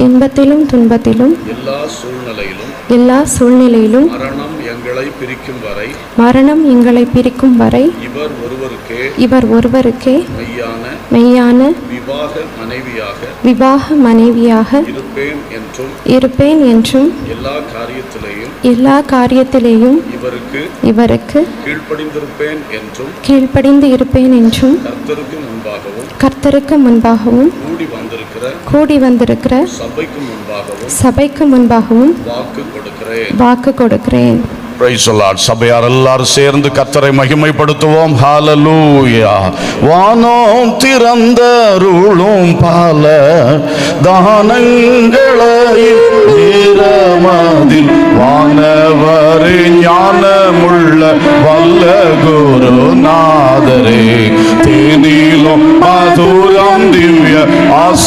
இன்பத்திலும் துன்பத்திலும் எல்லா சூழ்நிலையிலும் மரணம் எங்களை பிரிக்கும் வரை இவர் ஒருவருக்கே மெய்யான விவாக மனைவியாக இருப்பேன் என்றும் எல்லா காரியத்திலேயும் இவருக்கு கீழ்ப்படிந்து இருப்பேன் என்றும் கர்த்தருக்கு முன்பாகவும் கூடி வந்திருக்கிற சபைக்கு முன்பாகவும் வாக்கு கொடுக்கிறேன். Praise the Lord. சபையார் எல்லாரும் சேர்ந்து கர்த்தரை மகிமைப்படுத்துவோம். ஹalleluya. வானம் திறந்தருளும் பல தானங்களை நேரமதில் வானவரே ஞானமுள்ள வல்ல குருநாதரே தேனிலும் மதுரம் திவ்ய